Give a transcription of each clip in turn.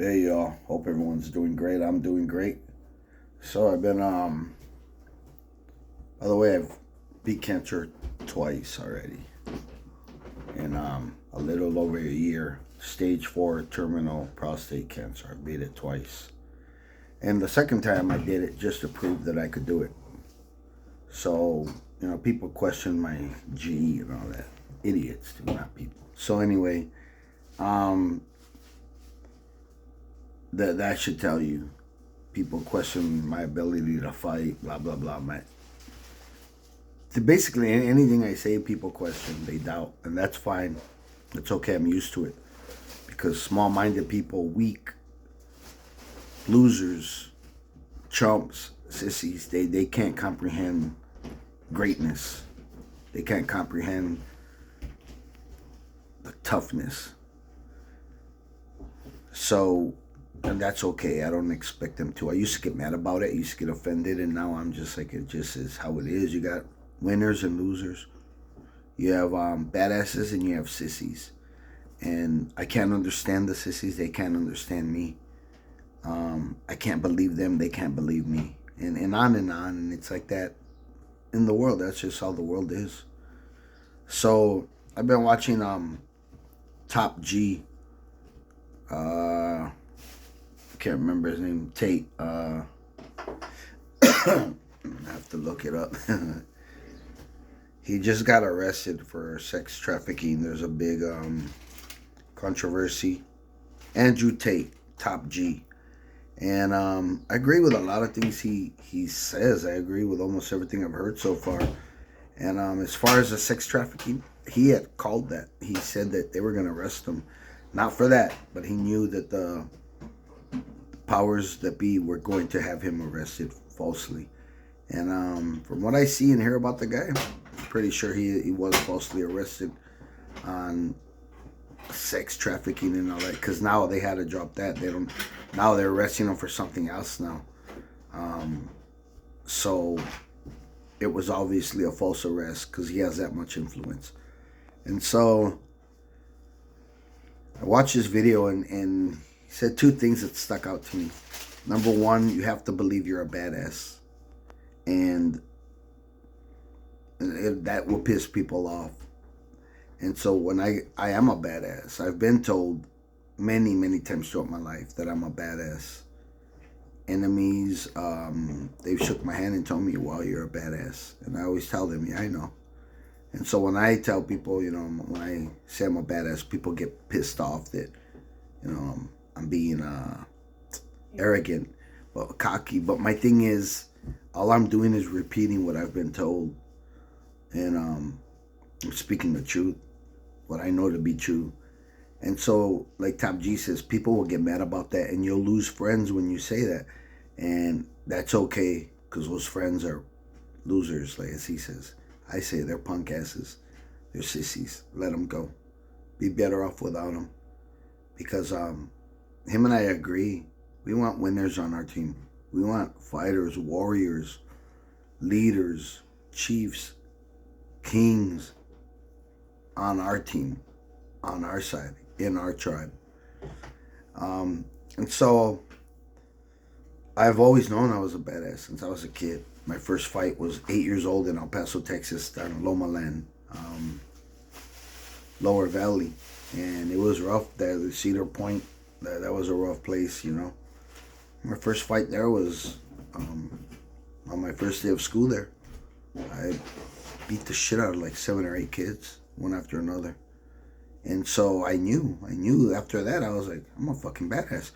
Hey y'all, hope everyone's doing great. I'm doing great. So I've been by the way, I've beat cancer twice already. In a little over a year. Stage 4 terminal prostate cancer. I beat it twice. And the second time I did it just to prove that I could do it. So, people question my GE and all that. Idiots do, not people. So anyway, um that should tell you. People question my ability to fight, blah blah blah. Basically anything I say, people question, they doubt, and that's fine. It's okay. I'm used to it because small-minded people, weak, losers, chumps, sissies, they can't comprehend greatness. They can't comprehend the toughness. So, and that's okay. I don't expect them to. I used to get mad about it. I used to get offended, and now I'm just like, it just is how it is. You got winners and losers. You have badasses and you have sissies. And I can't understand the sissies. They can't understand me. I can't believe them. They can't believe me. And on and on. And it's like that in the world. That's just how the world is. So I've been watching Top G. I can't remember his name. Tate. I have to look it up. He just got arrested for sex trafficking. There's a big controversy. Andrew Tate, Top G. And I agree with a lot of things he says. I agree with almost everything I've heard so far. And as far as the sex trafficking, he had called that. He said that they were going to arrest him. Not for that, but he knew that the powers that be were going to have him arrested falsely. And from what I see and hear about the guy, I'm pretty sure he was falsely arrested on sex trafficking and all that. Because now they had to drop that. They don't. Now they're arresting him for something else now. So it was obviously a false arrest because he has that much influence. And so I watched this video and he said two things that stuck out to me. Number one, you have to believe you're a badass. And that will piss people off. And so when I am a badass, I've been told many, many times throughout my life that I'm a badass. Enemies, they've shook my hand and told me, well, you're a badass. And I always tell them, yeah, I know. And so when I tell people, when I say I'm a badass, people get pissed off that, I'm being arrogant, but cocky. But my thing is, all I'm doing is repeating what I've been told. And I'm speaking the truth, what I know to be true. And so, like Top G says, people will get mad about that, and you'll lose friends when you say that. And that's okay, because those friends are losers, like as he says. I say they're punk asses. They're sissies. Let them go. Be better off without them. Because him and I agree. We want winners on our team. We want fighters, warriors, leaders, chiefs, kings on our team, on our side, in our tribe. And so I've always known I was a badass since I was a kid. My first fight was 8 years old in El Paso, Texas, down in Loma Land, Lower Valley. And it was rough there, the Cedar Point. That was a rough place, My first fight there was on my first day of school there. I beat the shit out of like 7 or 8 kids, one after another. And so I knew after that, I was like, I'm a fucking badass.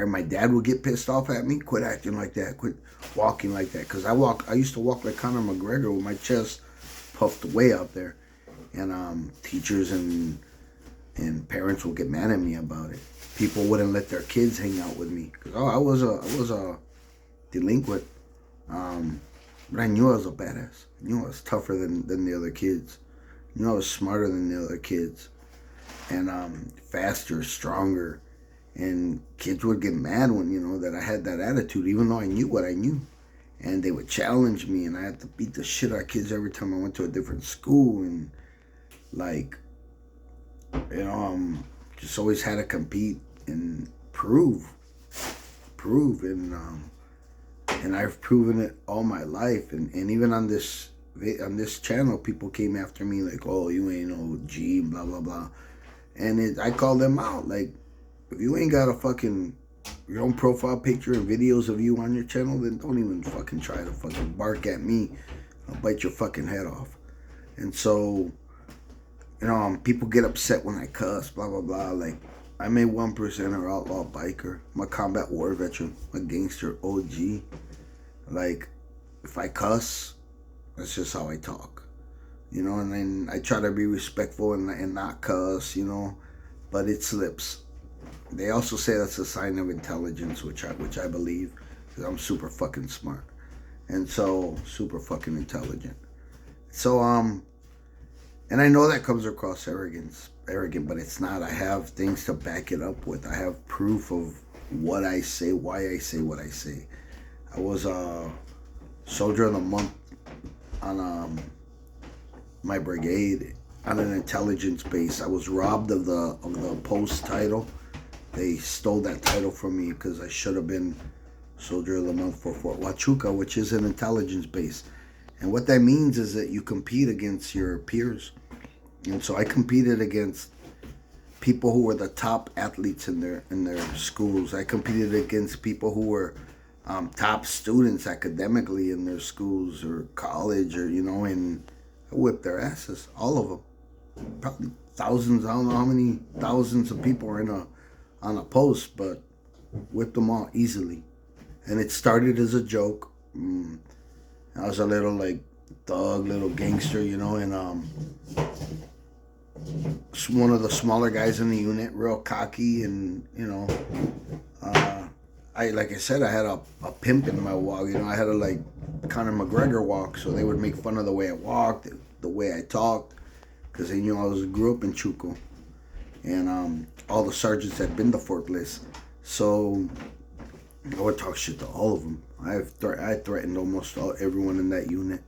My dad would get pissed off at me. Quit acting like that. Quit walking like that. Because I used to walk like Conor McGregor with my chest puffed way out there. And teachers and parents would get mad at me about it. People wouldn't let their kids hang out with me. Because, I was a delinquent. But I knew I was a badass. I knew I was tougher than the other kids. I knew I was smarter than the other kids. And faster, stronger. And kids would get mad when, that I had that attitude, even though I knew what I knew. And they would challenge me, and I had to beat the shit out of kids every time I went to a different school. And, like, just always had to compete. And prove, and I've proven it all my life, and even on this channel, people came after me like, oh, you ain't no G, blah blah blah, and I called them out like, if you ain't got a fucking your own profile picture and videos of you on your channel, then don't even fucking try to fucking bark at me. I'll bite your fucking head off. And so, people get upset when I cuss, blah blah blah. Like, I'm a 1%er outlaw biker. I'm a combat war veteran. I'm a gangster OG. Like, if I cuss, that's just how I talk. And then I try to be respectful and not cuss, but it slips. They also say that's a sign of intelligence, which I believe, because I'm super fucking smart, and so super fucking intelligent. So and I know that comes across arrogant, but it's not. I have things to back it up with. I have proof of what I say, why I say what I say. I was a soldier of the month on my brigade on an intelligence base. I was robbed of the post title. They stole that title from me because I should have been Soldier of the Month for Fort Huachuca, which is an intelligence base. And what that means is that you compete against your peers. And so I competed against people who were the top athletes in their schools. I competed against people who were top students academically in their schools or college, or and I whipped their asses, all of them. Probably thousands. I don't know how many thousands of people are on a post, but whipped them all easily. And it started as a joke. I was a little like thug, little gangster, and one of the smaller guys in the unit, real cocky, and like I said, I had a pimp in my walk. I had a like Conor McGregor walk, so they would make fun of the way I walked, the way I talked, because they knew I grew up in Chuco, and all the sergeants had been to Fort Bliss, so I would talk shit to all of them. I threatened almost everyone in that unit,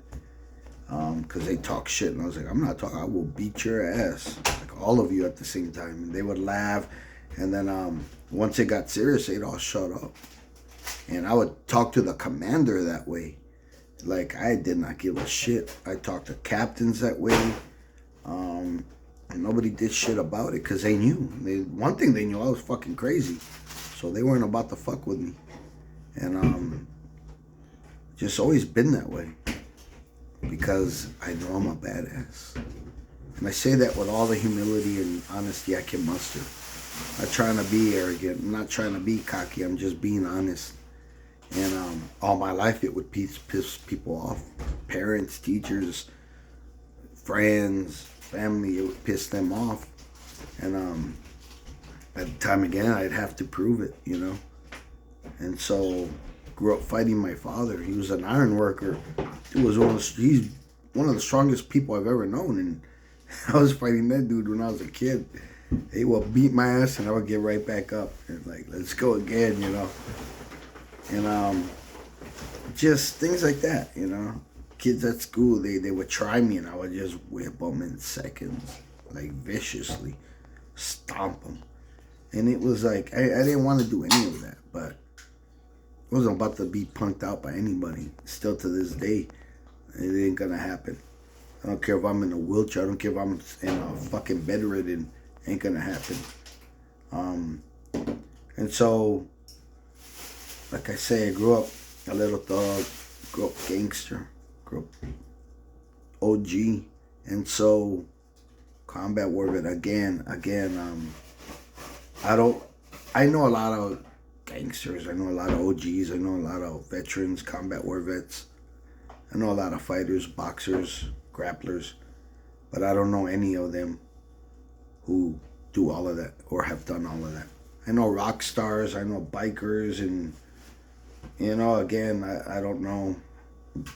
because they talk shit, and I was like, I'm not talking. I will beat your ass, like all of you at the same time. And they would laugh, and then once it got serious, they'd all shut up, and I would talk to the commander that way. Like, I did not give a shit. I talked to captains that way, and nobody did shit about it because they knew. One thing they knew, I was fucking crazy, so they weren't about to fuck with me. And just always been that way, because I know I'm a badass. And I say that with all the humility and honesty I can muster. I'm not trying to be arrogant. I'm not trying to be cocky. I'm just being honest. And all my life it would piss people off. Parents, teachers, friends, family, it would piss them off. And at the time again, I'd have to prove it, And so, grew up fighting my father. He was an iron worker. He's one of the strongest people I've ever known, and I was fighting that dude when I was a kid. He would beat my ass, and I would get right back up and like, let's go again, And just things like that, Kids at school, they would try me, and I would just whip them in seconds, like viciously, stomp them. And it was like, I didn't want to do any of that, but I wasn't about to be punked out by anybody. Still to this day, it ain't gonna happen. I don't care if I'm in a wheelchair. I don't care if I'm in a fucking bedridden. Ain't gonna happen. And so, like I say, I grew up a little thug, grew up gangster, grew up OG, and so combat warfare again. I know a lot of gangsters. I know a lot of OGs. I know a lot of veterans, combat war vets. I know a lot of fighters, boxers, grapplers, but I don't know any of them who do all of that or have done all of that. I know rock stars. I know bikers, and again, I don't know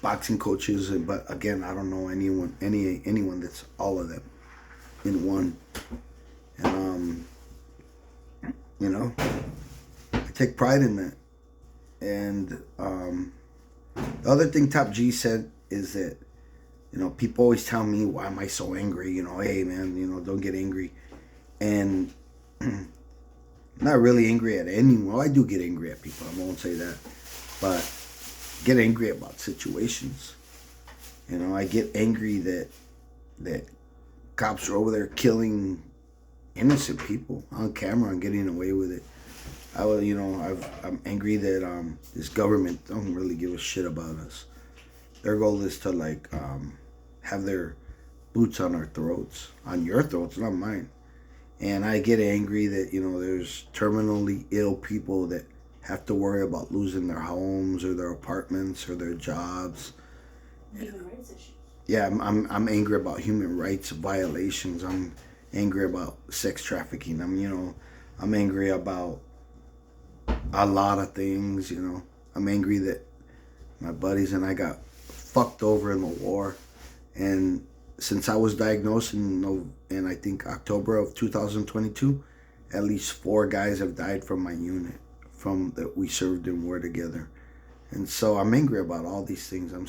boxing coaches, but again, I don't know anyone that's all of them in one. And I take pride in that. And the other thing Top G said is that, people always tell me, why am I so angry? Hey man, don't get angry. And not really angry at anyone. Well, I do get angry at people. I won't say that, but get angry about situations. I get angry that cops are over there killing innocent people on camera and getting away with it. I'm angry that this government don't really give a shit about us. Their goal is to have their boots on our throats, on your throats, not mine. And I get angry that there's terminally ill people that have to worry about losing their homes or their apartments or their jobs. Human rights issues. Yeah, I'm angry about human rights violations. I'm angry about sex trafficking. I'm angry about a lot of things. I'm angry that my buddies and I got fucked over in the war, and since I was diagnosed in I think October of 2022, at least 4 guys have died from my unit, from that we served in war together. And so I'm angry about all these things. I'm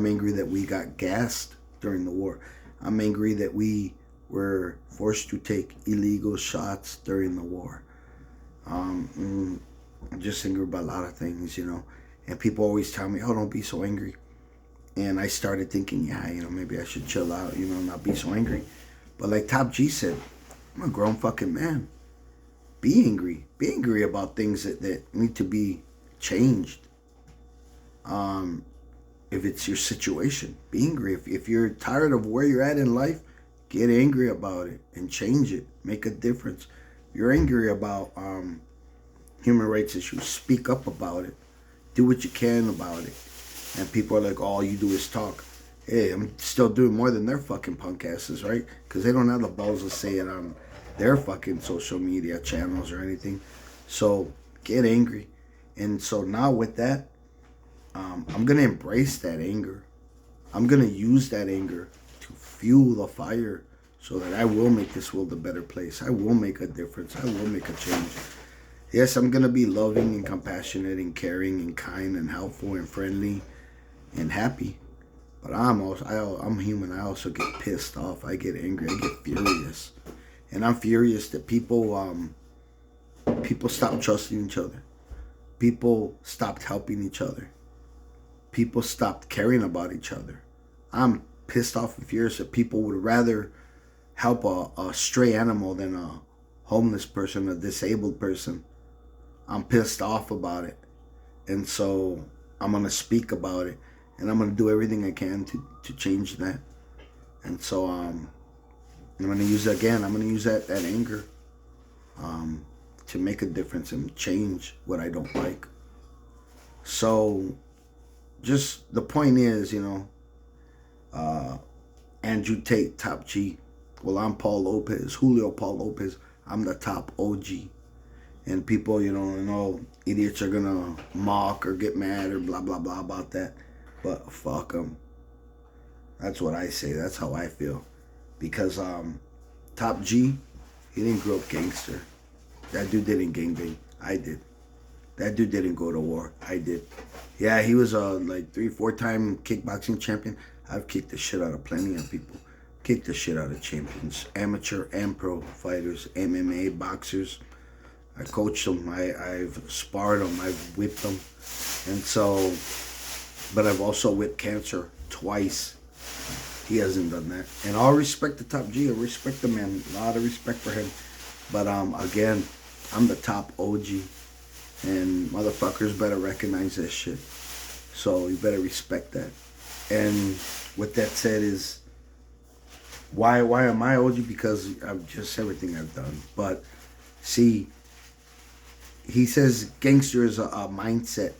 angry that we got gassed during the war. I'm angry that we were forced to take illegal shots during the war. I'm just angry about a lot of things, And people always tell me, "Oh, don't be so angry." And I started thinking, yeah, maybe I should chill out, not be so angry. But like Top G said, I'm a grown fucking man. Be angry. Be angry about things that need to be changed. If it's your situation, be angry. If you're tired of where you're at in life, get angry about it and change it. Make a difference. If you're angry about human rights issues, speak up about it. Do what you can about it. And people are like, "Oh, all you do is talk." Hey, I'm still doing more than their fucking punk asses, right? Because they don't have the balls to say it on their fucking social media channels or anything. So get angry. And so now with that, I'm going to embrace that anger. I'm going to use that anger to fuel the fire so that I will make this world a better place. I will make a difference. I will make a change. Yes, I'm going to be loving and compassionate and caring and kind and helpful and friendly and happy. But I'm human. I also get pissed off. I get angry. I get furious. And I'm furious that people stopped trusting each other. People stopped helping each other. People stopped caring about each other. I'm pissed off and furious that people would rather help a stray animal than a homeless person, a disabled person. I'm pissed off about it. And so I'm going to speak about it. And I'm going to do everything I can to change that. And so I'm going to use it again. I'm going to use that anger to make a difference and change what I don't like. So just the point is, Andrew Tate, Top G. Well, I'm Paul Lopez, Julio Paul Lopez. I'm the top OG. And people, idiots are going to mock or get mad or blah, blah, blah about that. But fuck them. That's what I say. That's how I feel. Because Top G, he didn't grow up gangster. That dude didn't gangbang. I did. That dude didn't go to war. I did. Yeah, he was a 3-4 time kickboxing champion. I've kicked the shit out of plenty of people. Kicked the shit out of champions. Amateur and pro fighters. MMA, boxers. I coached them. I've sparred them. I've whipped them. And so... But I've also whipped cancer twice. He hasn't done that. And I'll respect the Top G. I respect the man. A lot of respect for him. But again, I'm the top OG. And motherfuckers better recognize that shit. So you better respect that. And with that said is, why am I OG? Because of just everything I've done. But see, he says gangster is a mindset.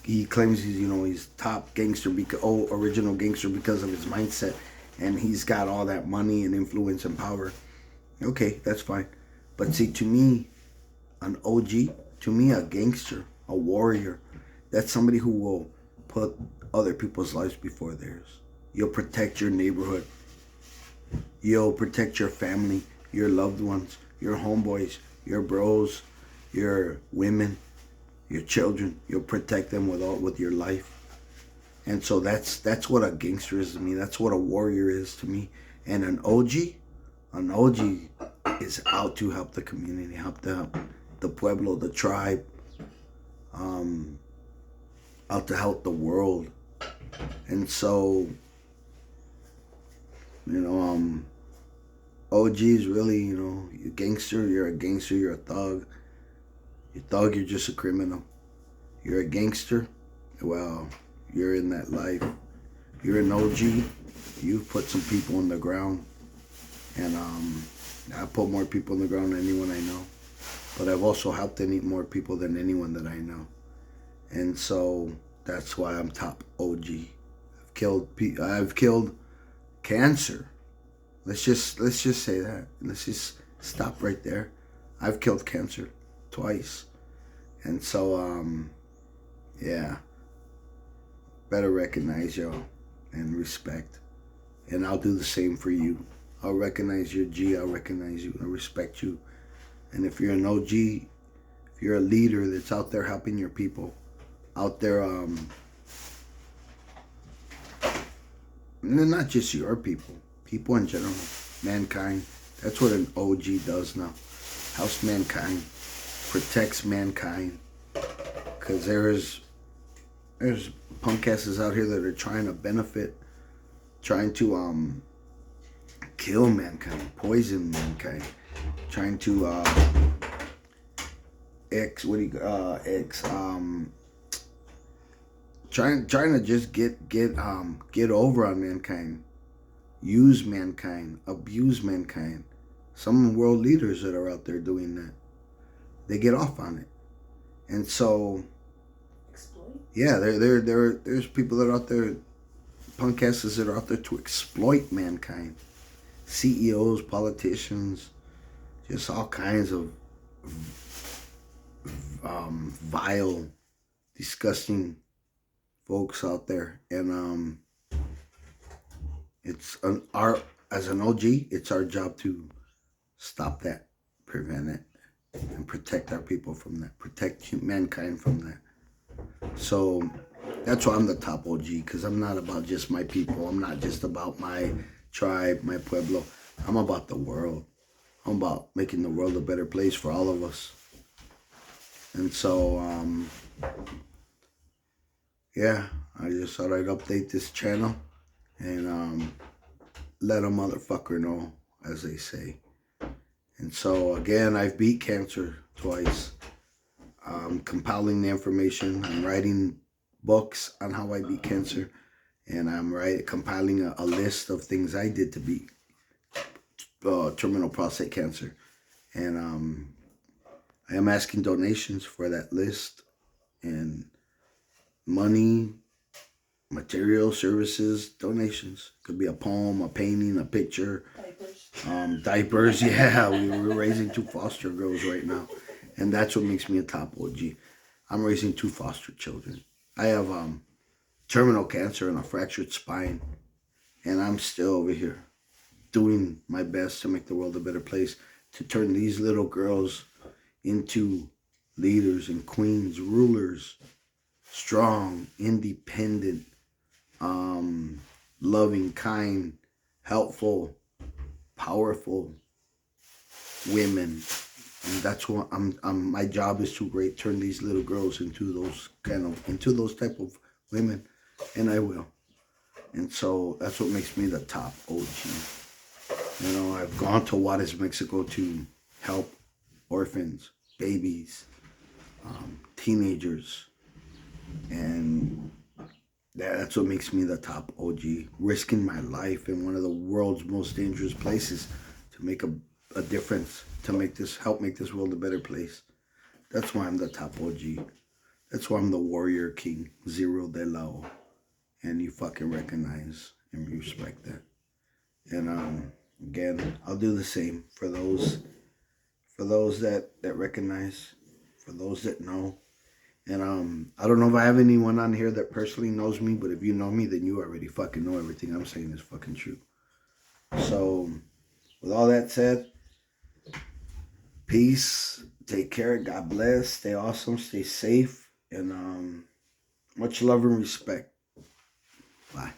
He claims he's top gangster original gangster because of his mindset, and he's got all that money and influence and power. Okay, that's fine. But see, to me, an OG, to me, a gangster, a warrior, that's somebody who will put other people's lives before theirs. You'll protect your neighborhood. You'll protect your family, your loved ones, your homeboys, your bros, your women, your children. You'll protect them with your life. And so that's what a gangster is to me. That's what a warrior is to me. And an OG is out to help the community, help the pueblo, the tribe, out to help the world. And so, OG is really, you're a gangster, you're a thug. You're a thug, you're just a criminal. You're a gangster, well, you're in that life. You're an OG, you've put some people on the ground. And I put more people on the ground than anyone I know. But I've also helped more people than anyone that I know. And so that's why I'm top OG. I've killed cancer. Let's just say that. Let's just stop right there. I've killed cancer twice. And so yeah. Better recognize y'all and respect. And I'll do the same for you. I'll recognize your G, I'll recognize you, I respect you. And if you're an OG, if you're a leader that's out there helping your people, out there, not just your people in general, mankind. That's what an OG does now. Helps mankind, protects mankind. Because there's punk asses out here that are trying to benefit, trying to kill mankind, poison mankind, trying to trying to just get over on mankind, use mankind, abuse mankind. Some world leaders that are out there doing that, they get off on it. And so Exploit? Yeah, there's people that are out there, punk asses that are out there to exploit mankind. CEOs, politicians, just all kinds of vile, disgusting folks out there. And as an OG, it's our job to stop that, prevent it, and protect our people from that, protect mankind from that. So that's why I'm the top OG, because I'm not about just my people. I'm not just about my tribe, my pueblo. I'm about the world. I'm about making the world a better place for all of us. And so, yeah, I just thought I'd update this channel and let a motherfucker know, as they say. And so, again, I've beat cancer twice. I'm compiling the information. I'm writing books on how I beat cancer. And I'm compiling a list of things I did to beat terminal prostate cancer. And I am asking donations for that list. And money, material, services, donations. Could be a poem, a painting, a picture. Diapers, yeah. We're raising 2 foster girls right now. And that's what makes me a top OG. I'm raising 2 foster children. I have terminal cancer and a fractured spine. And I'm still over here doing my best to make the world a better place, to turn these little girls into leaders and queens, rulers, strong, independent, loving, kind, helpful, powerful women. And that's what my job is to turn these little girls into those type of women, and I will. And so that's what makes me the top OG. I've gone to Juarez, Mexico to help orphans, babies, teenagers, and that's what makes me the top OG. Risking my life in one of the world's most dangerous places to make a difference, to help make this world a better place. That's why I'm the top OG. That's why I'm the warrior king, Zero de Lao. And you fucking recognize and respect that. And again, I'll do the same for those that recognize, for those that know. And I don't know if I have anyone on here that personally knows me, but if you know me, then you already fucking know everything I'm saying is fucking true. So, with all that said, peace, take care, God bless, stay awesome, stay safe, and much love and respect. Bye.